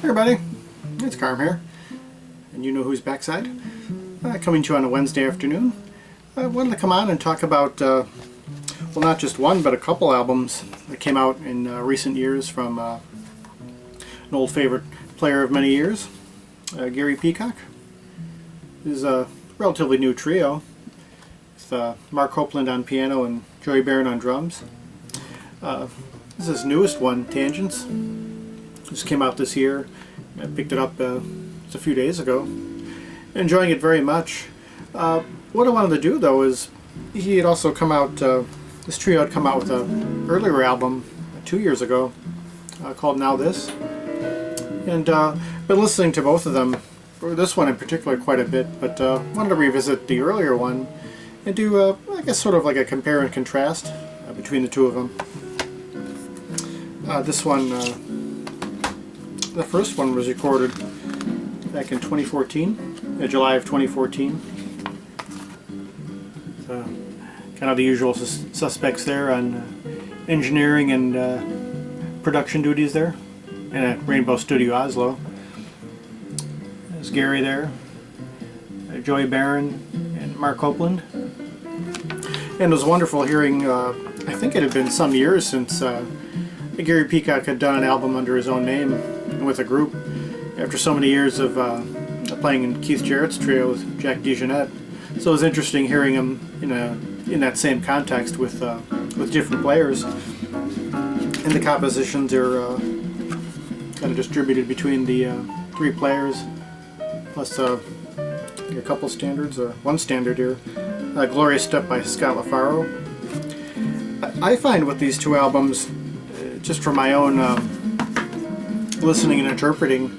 Hey everybody, it's Carm here, and you know who's backside. Coming to you on a Wednesday afternoon. I wanted to come on and talk about, well, not just one, but a couple albums that came out in recent years from an old favorite player of many years, Gary Peacock. This is a relatively new trio with Mark Copeland on piano and Joey Barron on drums. This is his newest one, Tangents. Just came out this year. I picked it up just a few days ago. Enjoying it very much. What I wanted to do though is he had also come out, this trio had come out with an earlier album 2 years ago called Now This. And been listening to both of them, or this one in particular quite a bit, but wanted to revisit the earlier one and do, I guess, sort of like a compare and contrast between the two of them. This one, the first one was recorded back in 2014, July of 2014. So, kind of the usual suspects there on engineering and production duties there, and at Rainbow Studio Oslo. There's Gary there, Joey Barron, and Mark Copeland. And it was wonderful hearing, I think it had been some years since Gary Peacock had done an album under his own name and with a group after so many years of playing in Keith Jarrett's trio with Jack DeJohnette. So it was interesting hearing him in that same context with different players. And the compositions are kind of distributed between the three players, plus a couple standards, or one standard here, Glorious Step by Scott LaFaro. I find with these two albums, just from my own listening and interpreting,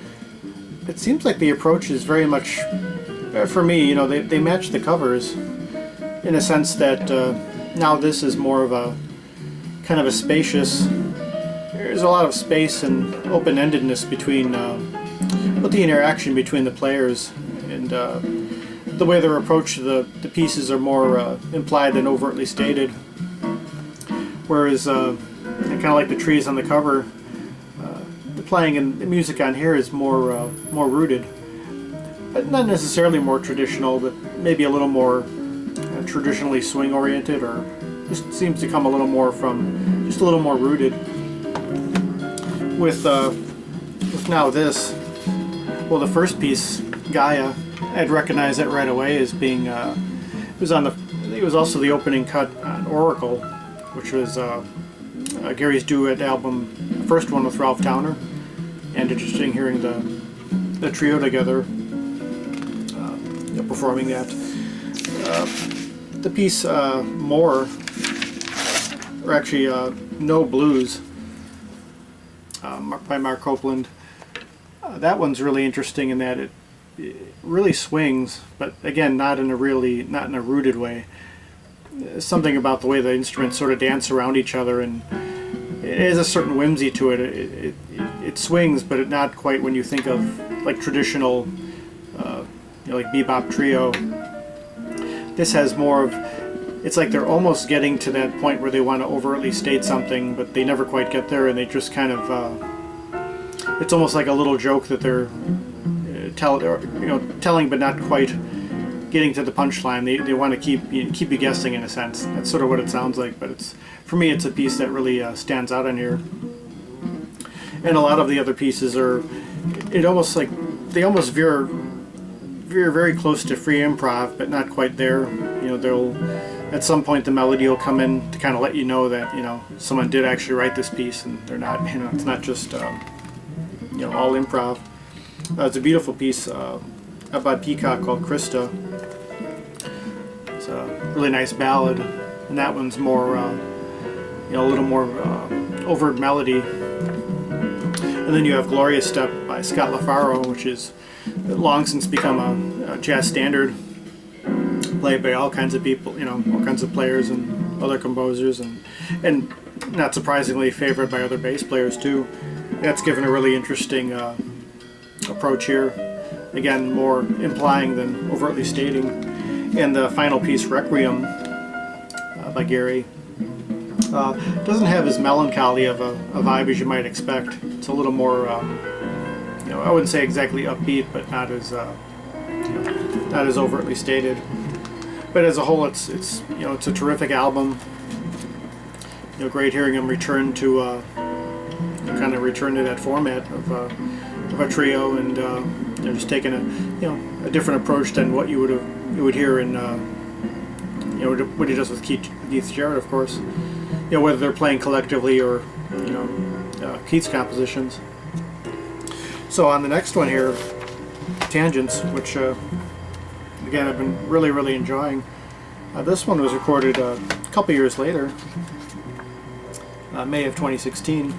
it seems like the approach is very much, for me, they match the covers in a sense that Now This is more of a kind of a spacious, there's a lot of space and open-endedness between with the interaction between the players, and the way their approach to the pieces are more implied than overtly stated, whereas kind of like the trees on the cover, the playing and the music on here is more rooted, but not necessarily more traditional, but maybe a little more traditionally swing oriented, or just seems to come a little more from, just a little more rooted. With Now This, well, the first piece, Gaia, I'd recognize it right away as being it was on the, I think it was also the opening cut on Oracle, which was Gary's duet album, the first one with Ralph Towner, and interesting hearing the trio together performing that. The piece More, or actually No Blues, by Mark Copeland. That one's really interesting in that it really swings, but again, not in a rooted way. Something about the way the instruments sort of dance around each other, and it has a certain whimsy to it. It swings, but it not quite when you think of like traditional, like bebop trio. This has more of, it's like they're almost getting to that point where they want to overtly state something, but they never quite get there, and they just kind of, it's almost like a little joke that they're telling, but not quite getting to the punchline. They want to keep you guessing in a sense. That's sort of what it sounds like, but for me it's a piece that really stands out on here. And a lot of the other pieces are, they almost veer very close to free improv, but not quite there. They'll, at some point the melody will come in to kind of let you know that someone did actually write this piece, and they're not, it's not just all improv. It's a beautiful piece by Peacock called Krista. It's a really nice ballad, and that one's more, a little more overt melody. And then you have Glorious Step by Scott LaFaro, which is long since become a jazz standard, played by all kinds of people, all kinds of players and other composers, and not surprisingly favored by other bass players too. That's given a really interesting approach here. Again, more implying than overtly stating. And the final piece, Requiem, by Gary, doesn't have as melancholy of a vibe as you might expect. It's a little more I wouldn't say exactly upbeat, but not as not as overtly stated. But as a whole, it's it's a terrific album. Great hearing him return to kind of return to that format of a trio, and just taking a different approach than what you would hear in what he does with Keith Jarrett, of course. Whether they're playing collectively or Keith's compositions. So on the next one here, Tangents, which again I've been really enjoying. This one was recorded a couple years later, May of 2016.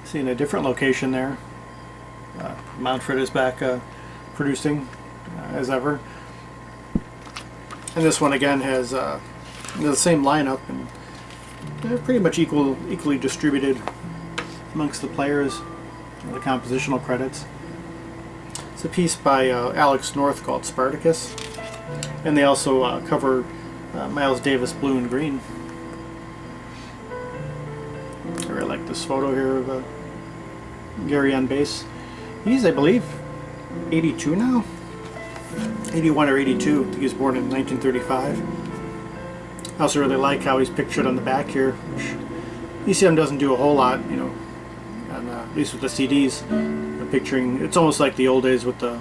Seeing a different location there. Manfred is back producing as ever, and this one again has the same lineup, and they're pretty much equally distributed amongst the players. The compositional credits. It's a piece by Alex North called Spartacus, and they also cover Miles Davis' Blue and Green. I really like this photo here of Gary on bass. He's, I believe, 82 now? 81 or 82. I think he was born in 1935. I also really like how he's pictured on the back here, which ECM doesn't do a whole lot, at least with the CDs. Picturing, it's almost like the old days with the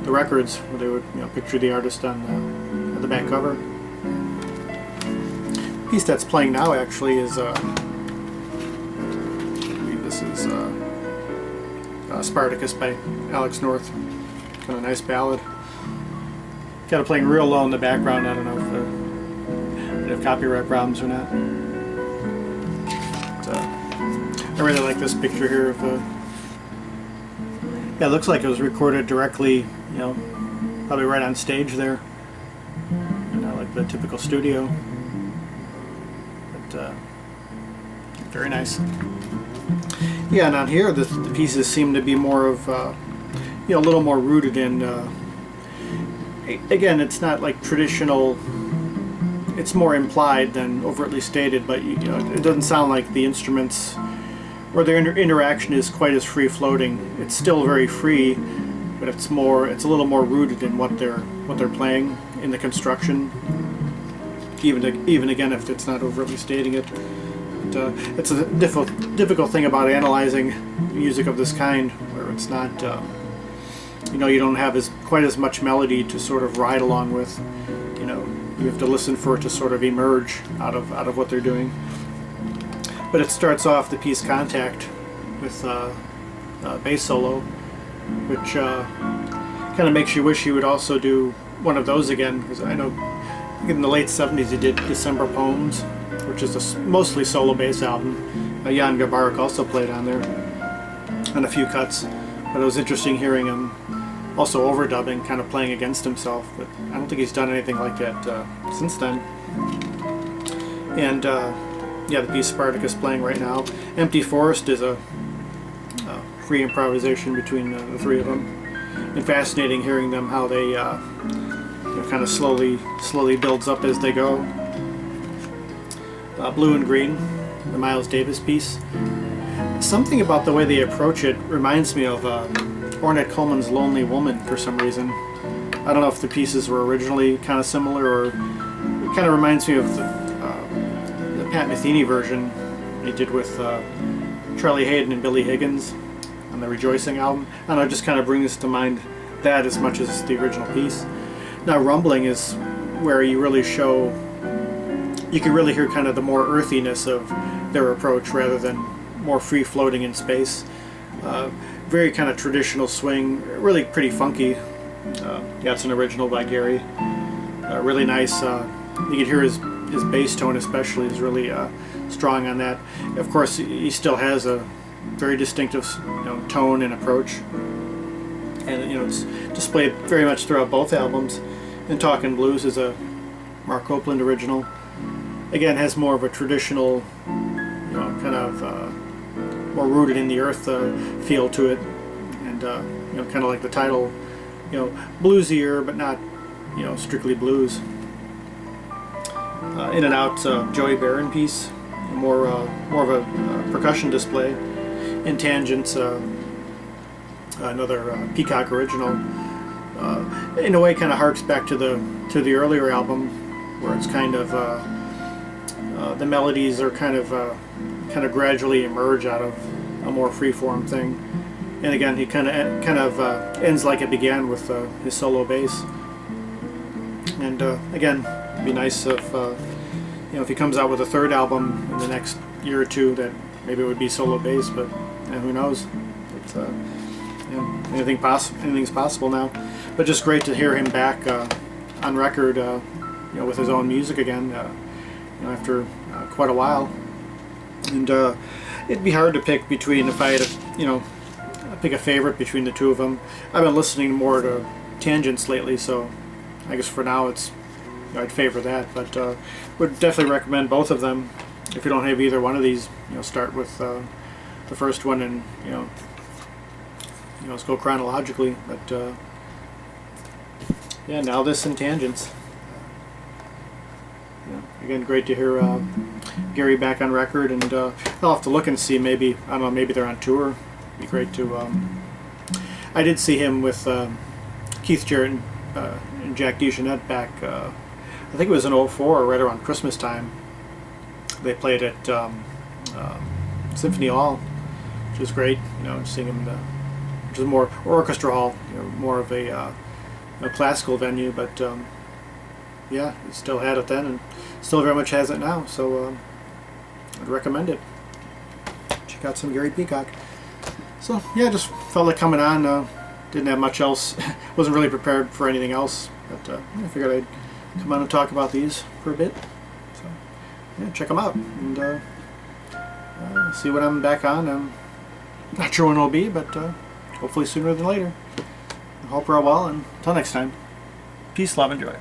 records, where they would picture the artist on the back cover. The piece that's playing now actually is I believe this is Spartacus by Alex North. Kind of nice ballad. Got it playing real low in the background. I don't know if they have copyright problems or not. But, I really like this picture here of yeah, it looks like it was recorded directly, probably right on stage there. Like the typical studio. But very nice. Yeah, and on here the pieces seem to be more of a little more rooted in again, it's not like traditional, it's more implied than overtly stated, but it doesn't sound like the instruments or their interaction is quite as free floating. It's still very free, but it's a little more rooted in what they're playing in the construction. Even again, if it's not overtly stating it. But, it's a difficult thing about analyzing music of this kind, where it's not you don't have quite as much melody to sort of ride along with. You have to listen for it to sort of emerge out of what they're doing. But it starts off the piece Contact with bass solo, which kind of makes you wish he would also do one of those again, because I know in the late 70s he did December Poems, which is a mostly solo bass album. Jan Gabarek also played on there, and a few cuts. But it was interesting hearing him also overdubbing, kind of playing against himself. But I don't think he's done anything like that since then. And yeah, the piece Spartacus playing right now. Empty Forest is a free improvisation between the three of them. And fascinating hearing them, how they kind of slowly builds up as they go. Blue and Green, the Miles Davis piece. Something about the way they approach it reminds me of Ornette Coleman's Lonely Woman for some reason. I don't know if the pieces were originally kind of similar, or it kind of reminds me of the Pat Metheny version he did with Charlie Hayden and Billy Higgins on the Rejoicing album. I don't know, it just kind of brings to mind that as much as the original piece. Now Rumbling is where you can really hear kind of the more earthiness of their approach rather than more free floating in space. Very kind of traditional swing, really pretty funky. Yeah, it's an original by Gary. Really nice. You can hear his bass tone especially is really strong on that. Of course, he still has a very distinctive tone and approach, and it's displayed very much throughout both albums. And Talkin' Blues is a Mark Copeland original. Again, has more of a traditional, kind of more rooted in the earth feel to it, and kind of like the title, bluesier but not strictly blues. In and Out, Joey Barron piece, more of a percussion display. In Tangents, another Peacock original. In a way, kind of harks back to the earlier album, where it's kind of the melodies are kind of gradually emerge out of a more freeform thing. And again, he kind of ends like it began with his solo bass. And again, it'd be nice if if he comes out with a third album in the next year or two, that maybe it would be solo bass, but who knows? It's, anything's possible now. But just great to hear him back on record, with his own music again, after quite a while. And it'd be hard to pick between, if I had to, pick a favorite between the two of them. I've been listening more to Tangents lately, so I guess for now I'd favor that. But would definitely recommend both of them. If you don't have either one of these, start with the first one, and let's go chronologically. But yeah, now this and Tangents. Again, great to hear Gary back on record, and I'll have to look and see. Maybe, I don't know, maybe they're on tour. It'd be great to. I did see him with Keith Jarrett and Jack DeJohnette back. I think it was in '04, right around Christmas time. They played at Symphony Hall, which was great. Seeing him, which is more orchestra hall, more of a classical venue, but yeah, it still had it then, and still very much has it now. So I'd recommend it. Check out some Gary Peacock. So yeah, just felt like coming on. Didn't have much else. Wasn't really prepared for anything else, but I figured I'd come on and talk about these for a bit. So yeah, check them out and see when I'm back on. I'm not sure when it'll be, but hopefully sooner than later. I hope we're all well, and until next time, peace, love, and joy.